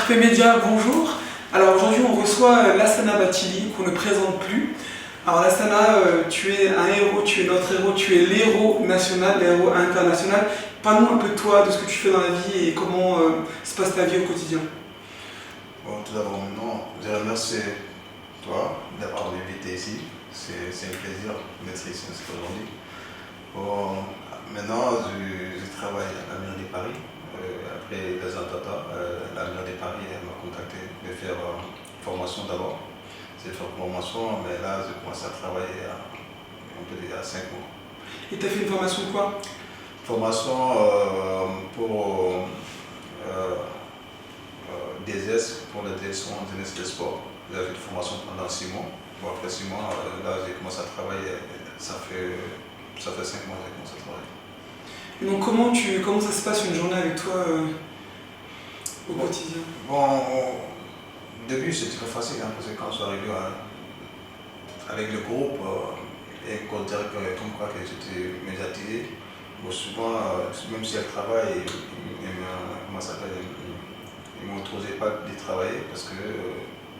RP Média, bonjour. Alors aujourd'hui on reçoit Lassana Bathily qu'on ne présente plus. Alors Lassana, tu es un héros, tu es notre héros, tu es l'héros national, l'héros international. Parle-nous un peu de toi, de ce que tu fais dans la vie et comment se passe ta vie au quotidien. Bon, tout d'abord, je remercie toi d'avoir m'invité ici. C'est un plaisir d'être ici aujourd'hui. Bon, maintenant, je travaille à la mairie de Paris. Après les attentats, la mairie de Paris m'a contacté de faire une formation d'abord. C'est faire une formation, mais là, je commence à travailler on peut dire à 5 mois. Et tu as fait une formation de quoi? Formation pour DSS pour la direction jeunesse des sports. J'ai fait une formation pendant 6 mois. Bon, après 6 mois, là j'ai commencé à travailler. Ça fait 5 mois que j'ai commencé à travailler. Et donc comment ça se passe une journée avec toi au quotidien? Bon, au début c'était très facile parce que quand je suis arrivé avec le groupe et qu'on dirait comme quoi que j'étais médiatisé, bon, souvent, même si elle travaille, ils ne m'autorisaient pas de travailler parce que,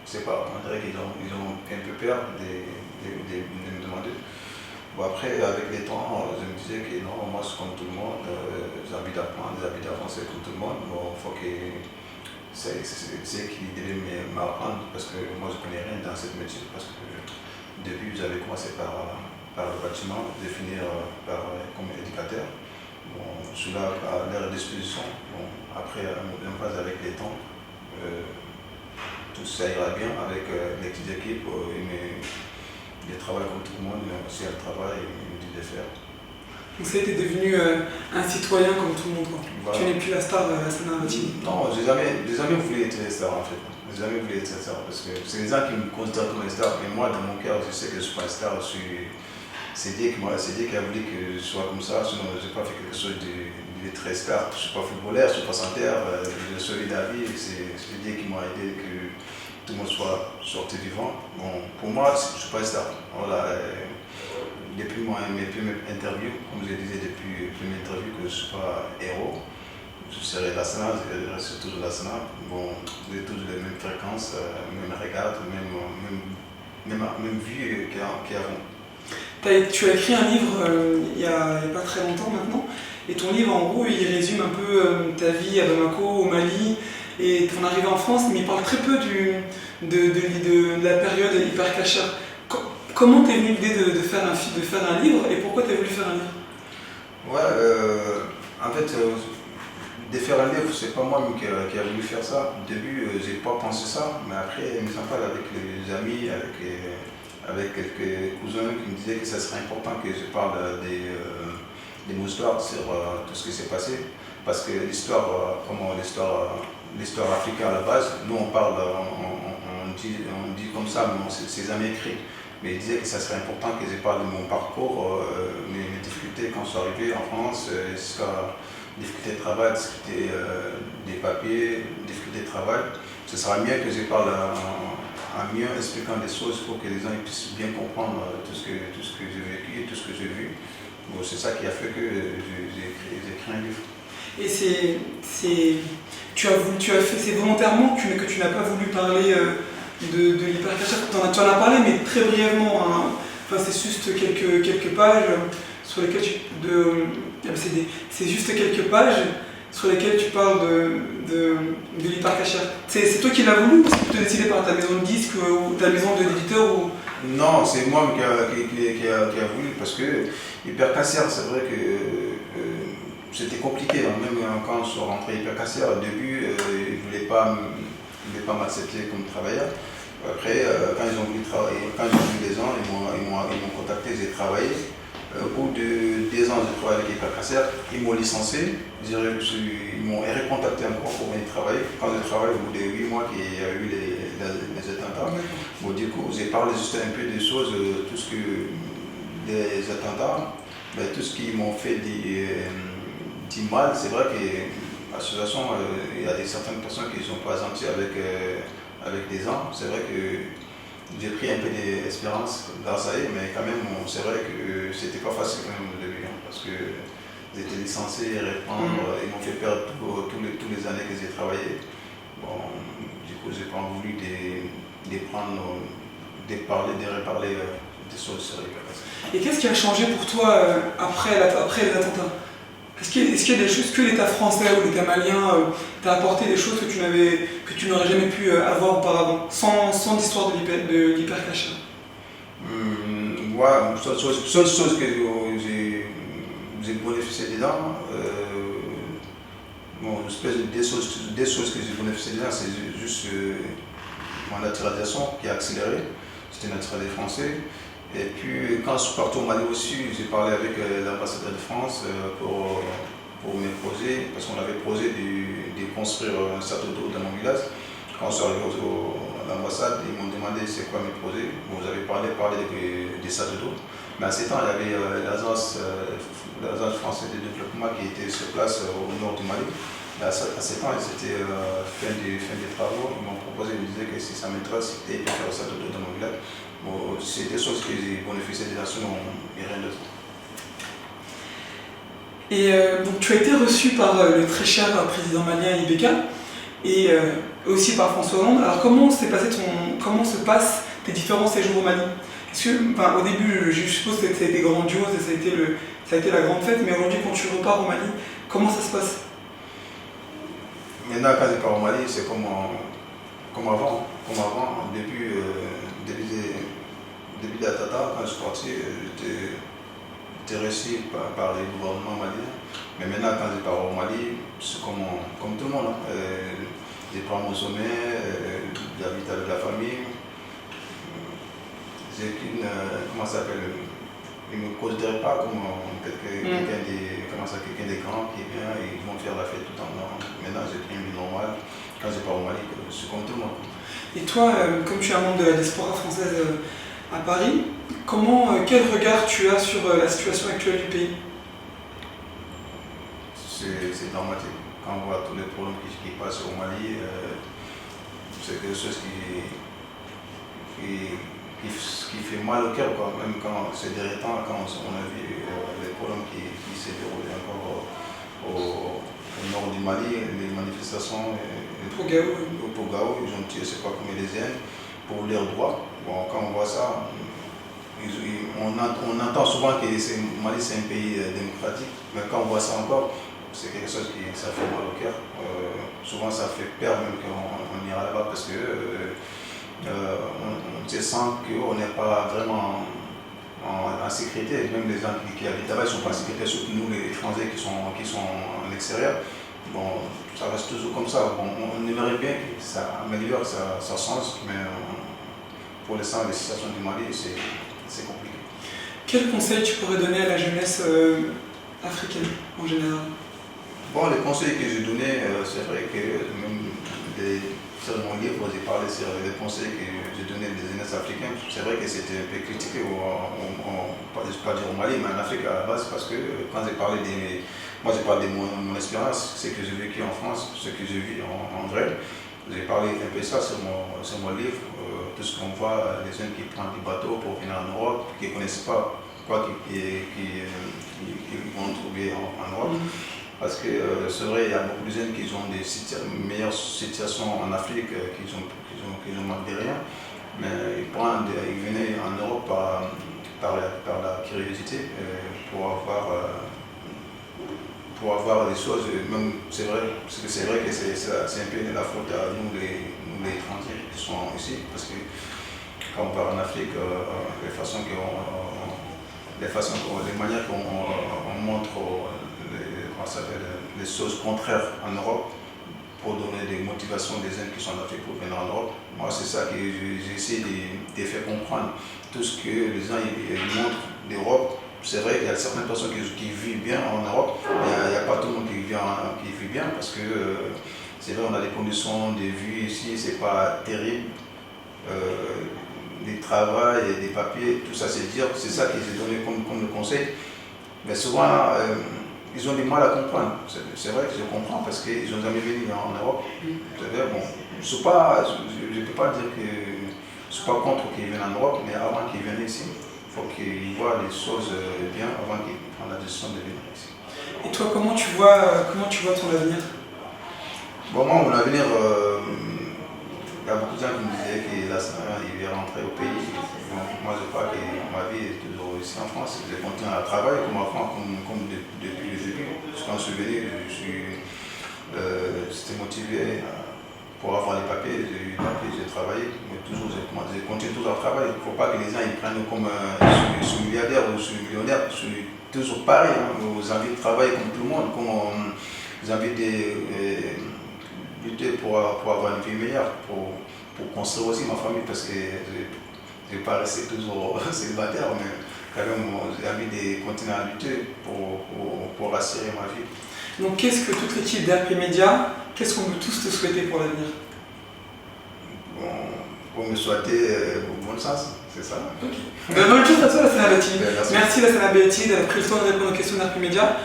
je sais pas, on dirait qu'ils ont un peu peur de me demander. Bon, après, avec le temps, je me disais que non, moi je suis comme tout le monde, j'ai envie d'apprendre, j'ai envie d'avancer comme tout le monde. Bon, il faut que c'est qui devaient m'apprendre parce que moi je ne connais rien dans ce métier. Parce que au début, j'avais commencé par le bâtiment, de finir comme éducateur. Bon, je suis là à leur disposition. Bon, après, on passe avec les temps. Tout ça ira bien avec les petites équipes. Ils travaillent comme tout le monde, mais si elles travaillent, ils me disent de faire. Donc ça a été devenu un citoyen comme tout le monde, quoi. Voilà. Tu n'es plus la star Lassana Bathily. Non, j'ai jamais voulu être star en fait. J'ai jamais voulu être star parce que c'est les gens qui me considèrent comme une star, mais moi dans mon cœur je sais que je ne suis pas une star. C'est Dieu qui a voulu que je sois comme ça, sinon je n'ai pas fait quelque chose de très star. Je ne suis pas footballeur, je ne suis pas sanitaire, je suis de la vie, c'est Dieu qui m'a aidé que tout le monde soit sorti vivant. Bon, pour moi, je ne suis pas une star. Voilà, depuis mes premières interviews, comme je disais depuis les premières interviews, que je ne suis pas héros, je serai Lassana, je reste toujours Lassana. Bon, j'ai toujours les mêmes fréquences, même regard, même vue qu'avant. Tu as écrit un livre il n'y a pas très longtemps maintenant, et ton livre en gros il résume un peu ta vie à Bamako, au Mali, et ton arrivée en France, mais il parle très peu de la période hyper cachère. Comment t'es venu l'idée de faire un livre et pourquoi t'as voulu faire un livre? Ouais, en fait, de faire un livre, c'est pas moi qui a voulu faire ça. Au début, j'ai pas pensé ça, mais après, je me parle avec les amis, avec quelques cousins qui me disaient que ça serait important que je parle de mon histoire sur tout ce qui s'est passé. Parce que l'histoire africaine à la base, nous on parle, on dit comme ça, mais c'est jamais écrit. Mais il disait que ça serait important que je parle de mon parcours, mes difficultés quand je suis arrivé en France, jusqu'à difficultés de travail, difficultés des papiers, difficultés de travail. Ce sera mieux que je parle en mieux expliquant des choses pour que les gens puissent bien comprendre tout ce que j'ai vécu et tout ce que j'ai vu. Bon, c'est ça qui a fait que j'ai écrit un livre. Et c'est volontairement que tu n'as pas voulu parler de l'hypercachère. Tu en as parlé, mais très brièvement. Hein. Enfin, c'est juste quelques pages sur lesquelles c'est juste quelques pages sur lesquelles tu parles de l'hypercachère. C'est toi qui l'as voulu ou c'est plutôt décidé par ta maison de disques ou ta maison d'éditeur ou... Non, c'est moi qui a voulu parce que l'hypercachère, c'est vrai que c'était compliqué. Hein. Même quand je suis rentré hypercachère, au début, ils ne voulaient pas m'accepter comme travailleur. Après, quand ils ont voulu travailler, quand j'ai vu les gens, ils m'ont contacté, j'ai travaillé. Au bout de 2 ans, j'ai travaillé avec hypercachère, ils m'ont licencié, ils m'ont recontacté encore pour venir travailler. Quand j'ai travaillé, au bout de 8 mois qu'il y a eu les attentats, bon, du coup, j'ai parlé juste un peu des choses, tout ce que les attentats, tout ce qu'ils m'ont fait du mal. C'est vrai que l'association, il y a certaines personnes qui ne sont pas gentilles avec les gens. C'est vrai que j'ai pris un peu d'espérance grâce à eux, mais quand même, c'est vrai que c'était pas facile quand même au début, hein, parce que j'étais licencié, répondre, ils m'ont fait perdre toutes les années que j'ai travaillé. Bon, du coup, j'ai pas voulu de prendre, de reparler des choses sur l'hyper casseur. Et qu'est-ce qui a changé pour toi après les attentats? Est-ce qu'il y a des choses que l'État français ou l'État malien t'a apporté des choses que tu n'aurais jamais pu avoir auparavant, sans l'histoire de l'hypercacher? Ouais, seule chose que j'ai bénéficié dedans, bon, des choses que j'ai bénéficié dedans, c'est juste mon naturalisation qui a accéléré. C'était naturalisé français. Et puis quand je suis parti au Mali aussi, j'ai parlé avec l'ambassadeur de France pour mes projets, parce qu'on avait posé de construire un château d'eau dans mon village. Quand je suis arrivé à l'ambassade, ils m'ont demandé c'est quoi mes projets. Vous avez parlé des châteaux d'eau. Mais à ce temps, il y avait l'agence française de développement qui était sur place au nord du Mali. Et à ce temps, c'était fin des travaux. Ils m'ont proposé, ils me disaient que si ça m'intéresse, c'était de faire un château d'eau dans mon village. Bon, c'est des choses que j'ai bénéficié des nations et rien d'autre. Et donc tu as été reçu par le très cher président malien Ibeka et aussi par François Hollande. Alors comment se passent tes différents séjours au Mali? Au début, je suppose que ça a été grandiose et ça a été la grande fête, mais aujourd'hui quand tu repars au Mali, comment ça se passe? Maintenant, quand je pars au Mali, c'est comme avant. Début d'Atata, quand je suis parti, j'étais reçu par le gouvernement malien. Mais maintenant, quand je pars au Mali, c'est comme tout le monde. Je prends mon sommet, j'habite avec la famille. Comment ça s'appelle? Ils ne me considèrent pas comme quelqu'un de grand qui vient et ils vont faire la fête tout en temps. Maintenant, j'ai pris une vie normale. Quand je pars au Mali, c'est comme tout le monde. Et toi, comme tu es un membre de la diaspora française à Paris, quel regard tu as sur la situation actuelle du pays? C'est dramatique. Quand on voit tous les problèmes qui passent au Mali, c'est quelque chose qui fait mal au cœur, quoi. Même quand ces derniers temps, quand on a vu les problèmes qui s'est déroulé encore au nord du Mali, les manifestations Pour Gao, ils ont tué, je ne sais pas combien de jeunes pour leurs droits. Bon, quand on voit ça, on entend souvent que le Mali c'est un pays démocratique, mais quand on voit ça encore, c'est quelque chose qui ça fait mal au cœur. Souvent ça fait peur même qu'on ira là-bas parce que on se sent qu'on n'est pas vraiment en sécurité. Même les gens qui habitent là-bas ne sont pas en sécurité, surtout nous les étrangers qui sont en extérieur. Bon, ça reste toujours comme ça. Bon, on aimerait bien que ça améliore, ça change, mais pour l'instant, les situations du Mali, c'est compliqué. Quel conseil tu pourrais donner à la jeunesse africaine en général? Bon, les conseils que j'ai donnés, c'est vrai que même sur mon livre, j'ai parlé sur les conseils que j'ai donnés des jeunesses africaines. C'est vrai que c'était un peu critiqué, pas dire au Mali, mais en Afrique à la base, parce que quand j'ai parlé moi j'ai parlé de mon expérience, ce que j'ai vécu en France, ce que j'ai vu en vrai. J'ai parlé un peu de ça sur mon livre, tout ce qu'on voit, les jeunes qui prennent des bateaux pour venir en Europe, qui ne connaissent pas quoi qu'ils vont trouver en Europe. Parce que c'est vrai, il y a beaucoup de jeunes qui ont des meilleures situations en Afrique, qui ont manquent de rien, mais ils venaient en Europe par la curiosité pour avoir des choses, même c'est vrai que c'est un peu de la faute à nous les étrangers qui sont ici, parce que quand on part en Afrique, les manières qu'on montre les choses contraires en Europe pour donner des motivations des jeunes qui sont en Afrique pour venir en Europe. Moi, c'est ça que j'ai essayé de faire comprendre. Tout ce que les gens ils montrent d'Europe, c'est vrai qu'il y a certaines personnes qui vivent bien en Europe, mais il n'y a pas tout le monde qui vit bien parce que c'est vrai, on a des conditions de vie ici, c'est pas terrible. Des travail, des papiers, tout ça, c'est ça qu'ils ont donné comme le conseil. Mais souvent, ils ont du mal à comprendre. C'est vrai que je comprends parce qu'ils n'ont jamais vécu en Europe. C'est vrai, bon, je ne peux pas dire que je ne suis pas contre qu'ils viennent en Europe, mais avant qu'ils viennent ici, il faut qu'ils voient les choses bien avant qu'ils prennent la décision de venir ici. Et toi, comment tu vois ton avenir? Bon, moi, mon avenir, continuer à travailler comme avant, comme depuis le début. Parce qu'en souvenir, j'étais motivé pour avoir les papiers, j'ai eu les papiers, j'ai travaillé, mais toujours, j'ai continué toujours à travailler. Il ne faut pas que les gens ils prennent comme je suis milliardaire ou je suis millionnaire, je suis toujours pareil, hein. J'ai envie de travailler comme tout le monde, comme j'ai envie de lutter pour avoir une vie meilleure, pour construire aussi ma famille, parce que je ne vais pas rester toujours célibataire, mais quand même j'ai envie de continuer à lutter pour assurer ma vie. Donc qu'est-ce que toute l'équipe d'RP Media, qu'est-ce qu'on peut tous te souhaiter pour l'avenir? Bon, pour me souhaiter bon sens, c'est ça. Ok. Bonne chance à toi, Lassana Bati. Merci. Merci Lassana Bati d'avoir pris le temps de répondre aux questions d'RP Media.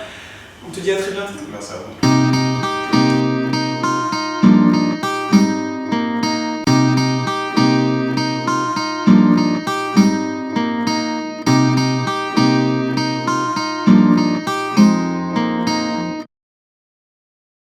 On te dit à très bientôt. Merci à vous.